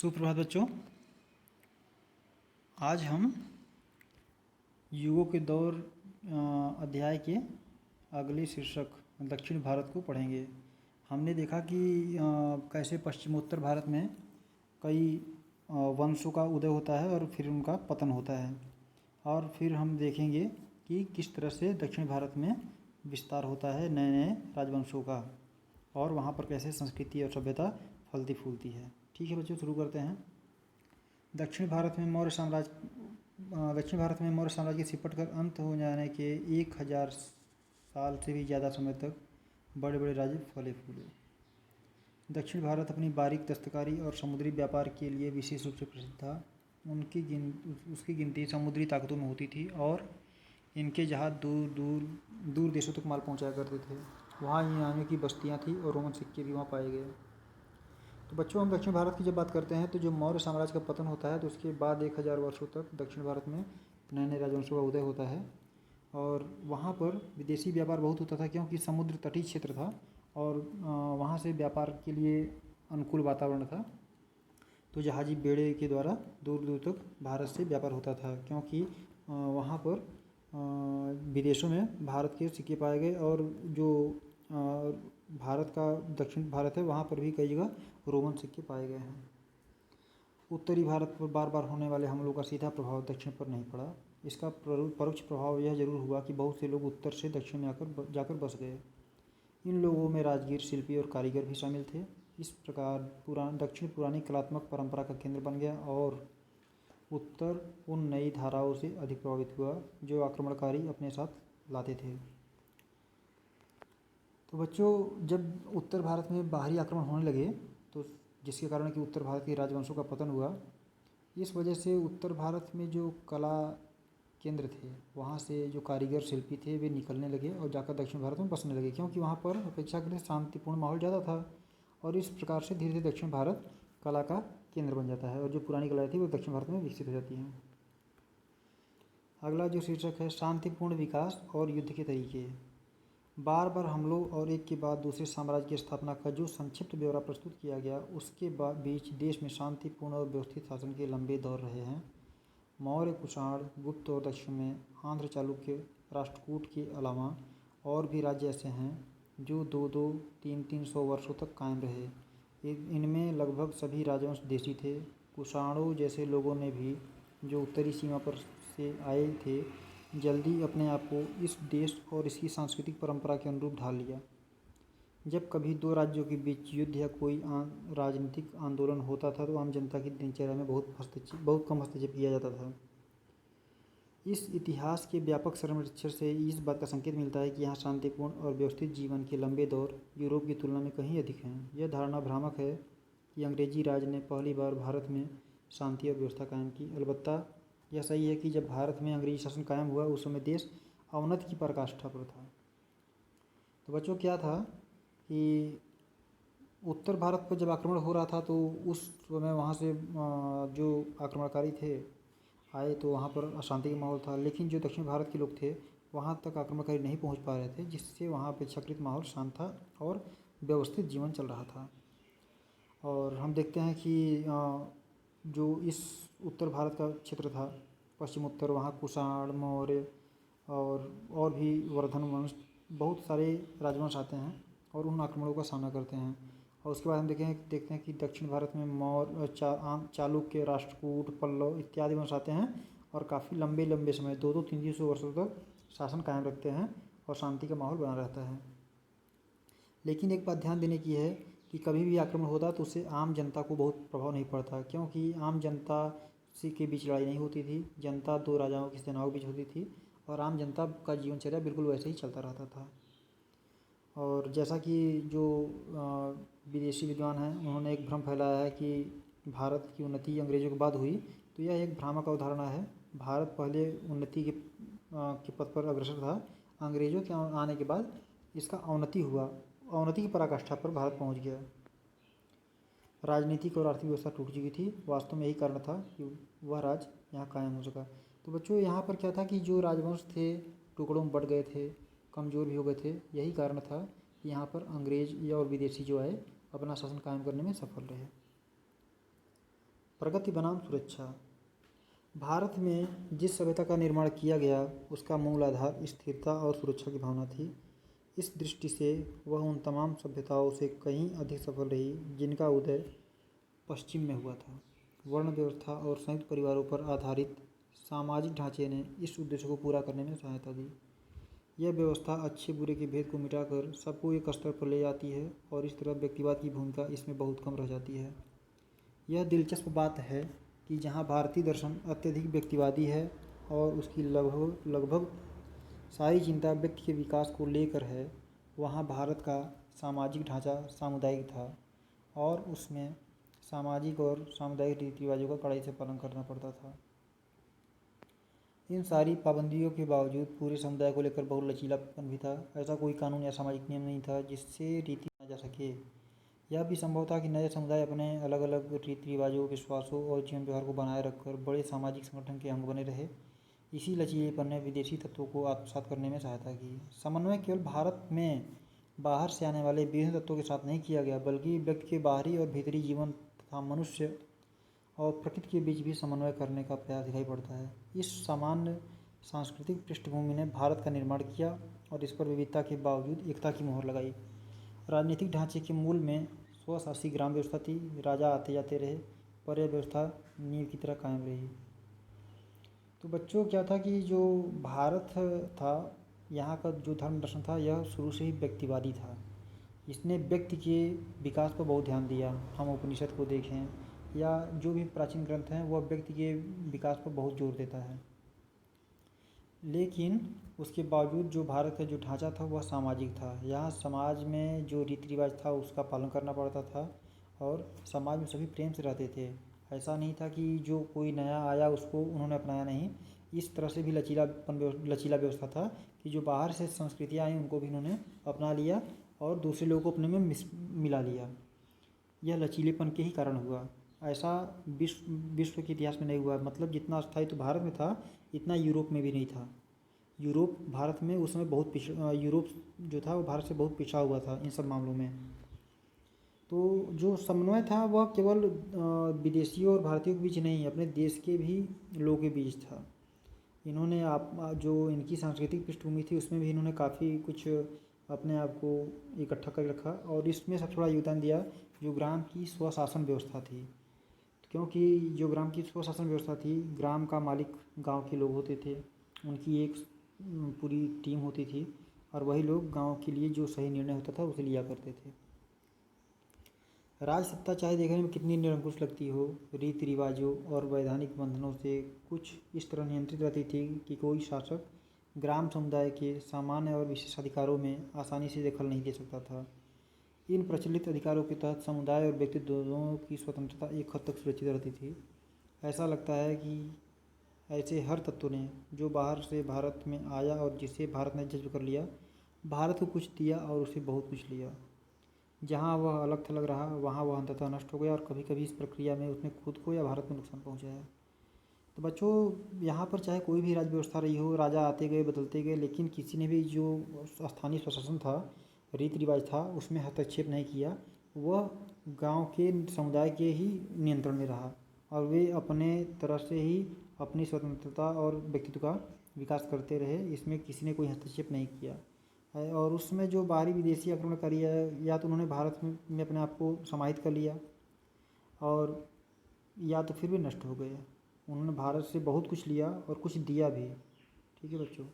सुप्रभात बच्चों। आज हम युगों के दौर अध्याय के अगले शीर्षक दक्षिण भारत को पढ़ेंगे। हमने देखा कि कैसे पश्चिमोत्तर भारत में कई वंशों का उदय होता है और फिर उनका पतन होता है, और फिर हम देखेंगे कि किस तरह से दक्षिण भारत में विस्तार होता है नए नए राजवंशों का, और वहाँ पर कैसे संस्कृति और सभ्यता फलती फूलती है। ठीक है बच्चों, शुरू करते हैं। दक्षिण भारत में मौर्य साम्राज्य के सिपट कर अंत हो जाने के 1000 साल से भी ज़्यादा समय तक बड़े बड़े राज्य फले फूले। दक्षिण भारत अपनी बारीक दस्तकारी और समुद्री व्यापार के लिए विशेष रूप से प्रसिद्ध था। उसकी गिनती समुद्री ताकतों में होती थी, और इनके जहाज़ दूर देशों तक माल पहुंचाया करते थे। वहाँ यूनानियों की बस्तियाँ थी और रोमन सिक्के भी वहाँ पाए गए। तो बच्चों, हम दक्षिण भारत की जब बात करते हैं तो जो मौर्य साम्राज्य का पतन होता है तो उसके बाद 1000 वर्षों तक दक्षिण भारत में नए नए राजवंशों का उदय होता है, और वहाँ पर विदेशी व्यापार बहुत होता था क्योंकि समुद्र तटीय क्षेत्र था और वहाँ से व्यापार के लिए अनुकूल वातावरण था। तो जहाजी बेड़े के द्वारा दूर दूर तक भारत से व्यापार होता था, क्योंकि वहाँ पर विदेशों में भारत के सिक्के पाए गए, और जो भारत का दक्षिण भारत है वहाँ पर भी कई जगह रोमन सिक्के पाए गए हैं। उत्तरी भारत पर बार बार होने वाले हमलों का सीधा प्रभाव दक्षिण पर नहीं पड़ा। इसका परोक्ष प्रभाव यह जरूर हुआ कि बहुत से लोग उत्तर से दक्षिण में जाकर बस गए। इन लोगों में राजगीर, शिल्पी और कारीगर भी शामिल थे। इस प्रकार दक्षिण पुरानी कलात्मक परंपरा का केंद्र बन गया, और उत्तर उन नई धाराओं से अधिक प्रभावित हुआ जो आक्रमणकारी अपने साथ लाते थे। तो बच्चों, जब उत्तर भारत में बाहरी आक्रमण होने लगे तो जिसके कारण कि उत्तर भारत के राजवंशों का पतन हुआ, इस वजह से उत्तर भारत में जो कला केंद्र थे वहाँ से जो कारीगर, शिल्पी थे वे निकलने लगे और जाकर दक्षिण भारत में बसने लगे, क्योंकि वहाँ पर अपेक्षाकृत शांतिपूर्ण माहौल ज़्यादा था। और इस प्रकार से धीरे धीरे दक्षिण भारत कला का केंद्र बन जाता है, और जो पुरानी कलाएँ थी वो दक्षिण भारत में विकसित हो जाती हैं। अगला जो शीर्षक है शांतिपूर्ण विकास और युद्ध के तरीके। बार बार हमलों और एक के बाद दूसरे साम्राज्य की स्थापना का जो संक्षिप्त ब्यौरा प्रस्तुत किया गया, उसके बीच देश में शांतिपूर्ण और व्यवस्थित शासन के लंबे दौर रहे हैं। मौर्य, कुषाण, गुप्त और दक्षिण में आंध्र, चालुक्य, राष्ट्रकूट के अलावा और भी राज्य ऐसे हैं जो 200, 300 वर्षों तक कायम रहे। इनमें लगभग सभी राजवंश देशी थे। कुषाणों जैसे लोगों ने भी, जो उत्तरी सीमा पर से आए थे, जल्दी अपने आप को इस देश और इसकी सांस्कृतिक परंपरा के अनुरूप ढाल लिया। जब कभी दो राज्यों के बीच युद्ध या कोई राजनीतिक आंदोलन होता था तो आम जनता की दिनचर्या में बहुत कम हस्तक्षेप किया जाता था। इस इतिहास के व्यापक संरक्षण से इस बात का संकेत मिलता है कि यहाँ शांतिपूर्ण और व्यवस्थित जीवन के लंबे दौर यूरोप की तुलना में कहीं अधिक हैं। यह धारणा भ्रामक है कि अंग्रेजी राज ने पहली बार भारत में शांति और व्यवस्था कायम की। अलबत्ता यह सही है कि जब भारत में अंग्रेजी शासन कायम हुआ उस समय देश अवनति की पराकाष्ठा पर था। तो बच्चों, क्या था कि उत्तर भारत पर जब आक्रमण हो रहा था तो उस समय वहाँ से जो आक्रमणकारी थे आए तो वहाँ पर अशांति का माहौल था, लेकिन जो दक्षिण भारत के लोग थे वहाँ तक आक्रमणकारी नहीं पहुँच पा रहे थे, जिससे वहाँ अपेक्षाकृत माहौल शांत था और व्यवस्थित जीवन चल रहा था। और हम देखते हैं कि जो इस उत्तर भारत का क्षेत्र था, पश्चिम उत्तर, वहाँ कुषाण, मौर्य और भी वर्धन वंश, बहुत सारे राजवंश आते हैं और उन आक्रमणों का सामना करते हैं। और उसके बाद हम देखते हैं कि दक्षिण भारत में मौर्य, चालुक्य, राष्ट्रकूट, पल्लव इत्यादि वंश आते हैं और काफ़ी लंबे समय 200, 300 वर्षों तक शासन कायम रखते हैं और शांति का माहौल बना रहता है। लेकिन एक बात ध्यान देने की है कि कभी भी आक्रमण होता तो उससे आम जनता को बहुत प्रभाव नहीं पड़ता, क्योंकि आम जनता के बीच लड़ाई नहीं होती थी। जनता दो राजाओं की सेनाओं के बीच होती थी और आम जनता का जीवनचर्या बिल्कुल वैसे ही चलता रहता था। और जैसा कि जो विदेशी विद्वान हैं उन्होंने एक भ्रम फैलाया है कि भारत की उन्नति अंग्रेज़ों के बाद हुई, तो यह एक भ्रामक अवधारणा है। भारत पहले उन्नति के पथ पर अग्रसर था। अंग्रेज़ों के आने के बाद इसका अवनति हुआ, अवनति की पराकाष्ठा पर भारत पहुंच गया। राजनीतिक और आर्थिक व्यवस्था टूट चुकी थी। वास्तव में यही कारण था कि वह राज यहाँ कायम हो सका। तो बच्चों, यहाँ पर क्या था कि जो राजवंश थे टुकड़ों में बट गए थे, कमज़ोर भी हो गए थे। यही कारण था कि यहाँ पर अंग्रेज या और विदेशी जो आए अपना शासन कायम करने में सफल रहे। प्रगति बनाम सुरक्षा। भारत में जिस सभ्यता का निर्माण किया गया उसका मूल आधार स्थिरता और सुरक्षा की भावना थी। इस दृष्टि से वह उन तमाम सभ्यताओं से कहीं अधिक सफल रही जिनका उदय पश्चिम में हुआ था। वर्ण व्यवस्था और संयुक्त परिवारों पर आधारित सामाजिक ढांचे ने इस उद्देश्य को पूरा करने में सहायता दी। यह व्यवस्था अच्छे बुरे के भेद को मिटाकर सबको एक स्तर पर ले जाती है और इस तरह व्यक्तिवाद की भूमिका इसमें बहुत कम रह जाती है। यह दिलचस्प बात है कि जहाँ भारतीय दर्शन अत्यधिक व्यक्तिवादी है और उसकी लगभग सारी चिंता व्यक्ति के विकास को लेकर है, वहाँ भारत का सामाजिक ढांचा सामुदायिक था और उसमें सामाजिक और सामुदायिक रीति रिवाजों का कड़ाई से पालन करना पड़ता था। इन सारी पाबंदियों के बावजूद पूरे समुदाय को लेकर बहुत लचीलापन भी था। ऐसा कोई कानून या सामाजिक नियम नहीं था जिससे रीति ना जा सके। यह भी संभव था कि नए समुदाय अपने अलग अलग रीति रिवाजों, विश्वासों और जीवन व्यवहार को बनाए रखकर बड़े सामाजिक संगठन के अंग बने रहे। इसी लचीलेपन ने विदेशी तत्वों को आत्मसात करने में सहायता की। समन्वय केवल भारत में बाहर से आने वाले विभिन्न तत्वों के साथ नहीं किया गया, बल्कि व्यक्ति के बाहरी और भीतरी जीवन तथा मनुष्य और प्रकृति के बीच भी समन्वय करने का प्रयास दिखाई पड़ता है। इस सामान्य सांस्कृतिक पृष्ठभूमि ने भारत का निर्माण किया और इस पर विविधता के बावजूद एकता की मोहर लगाई। राजनीतिक ढांचे के मूल में स्वशासी ग्राम व्यवस्था थी। राजा आते जाते रहे पर यह व्यवस्था नींव की तरह कायम रही। तो बच्चों क्या था कि जो भारत था, यहाँ का जो धर्म दर्शन था यह शुरू से ही व्यक्तिवादी था। इसने व्यक्ति के विकास पर बहुत ध्यान दिया। हम उपनिषद को देखें या जो भी प्राचीन ग्रंथ हैं वह व्यक्ति के विकास पर बहुत जोर देता है। लेकिन उसके बावजूद जो भारत का जो ढांचा था वह सामाजिक था। यहाँ समाज में जो रीति रिवाज था उसका पालन करना पड़ता था और समाज में सभी प्रेम से रहते थे। ऐसा नहीं था कि जो कोई नया आया उसको उन्होंने अपनाया नहीं। इस तरह से भी लचीला व्यवस्था था कि जो बाहर से संस्कृतियाँ आई उनको भी इन्होंने अपना लिया और दूसरे लोगों को अपने में मिला लिया। यह लचीलेपन के ही कारण हुआ। ऐसा विश्व के इतिहास में नहीं हुआ। मतलब जितना अस्थायी तो भारत में था इतना यूरोप में भी नहीं था। यूरोप भारत में उस समय यूरोप जो था वो भारत से बहुत पिछड़ा हुआ था इन सब मामलों में। तो जो समन्वय था वह केवल विदेशियों और भारतीयों के बीच नहीं, अपने देश के भी लोगों के बीच था। इन्होंने जो इनकी सांस्कृतिक पृष्ठभूमि थी उसमें भी इन्होंने काफ़ी कुछ अपने आप को इकट्ठा कर रखा और इसमें सबसे बड़ा योगदान दिया जो ग्राम की स्वशासन व्यवस्था थी। क्योंकि जो ग्राम की स्वशासन व्यवस्था थी, ग्राम का मालिक गांव के लोग होते थे, उनकी एक पूरी टीम होती थी और वही लोग गांव के लिए जो सही निर्णय होता था उसे लिया करते थे। राज सत्ता चाहे देखने में कितनी निरंकुश लगती हो, रीति रिवाजों और वैधानिक बंधनों से कुछ इस तरह नियंत्रित रहती थी कि कोई शासक ग्राम समुदाय के सामान्य और विशेष अधिकारों में आसानी से दखल नहीं दे सकता था। इन प्रचलित अधिकारों के तहत समुदाय और व्यक्ति दोनों की स्वतंत्रता एक हद तक सुरक्षित रहती थी। ऐसा लगता है कि ऐसे हर तत्व ने जो बाहर से भारत में आया और जिसे भारत ने जज्ब कर लिया, भारत को कुछ दिया और उसे बहुत कुछ लिया। जहाँ वह अलग थलग रहा वहाँ वह अंततः नष्ट हो गया और कभी कभी इस प्रक्रिया में उसने खुद को या भारत को नुकसान पहुँचाया। तो बच्चों यहाँ पर चाहे कोई भी राज्य व्यवस्था रही हो, राजा आते गए बदलते गए, लेकिन किसी ने भी जो स्थानीय प्रशासन था, रीति रिवाज था, उसमें हस्तक्षेप नहीं किया। वह गांव के समुदाय के ही नियंत्रण में रहा और वे अपने तरह से ही अपनी स्वतंत्रता और व्यक्तित्व का विकास करते रहे। इसमें किसी ने कोई हस्तक्षेप नहीं किया और उसमें जो बाहरी विदेशी आक्रमणकारी है या तो उन्होंने भारत में अपने आप को समाहित कर लिया और या तो फिर भी नष्ट हो गए। उन्होंने भारत से बहुत कुछ लिया और कुछ दिया भी। ठीक है बच्चों।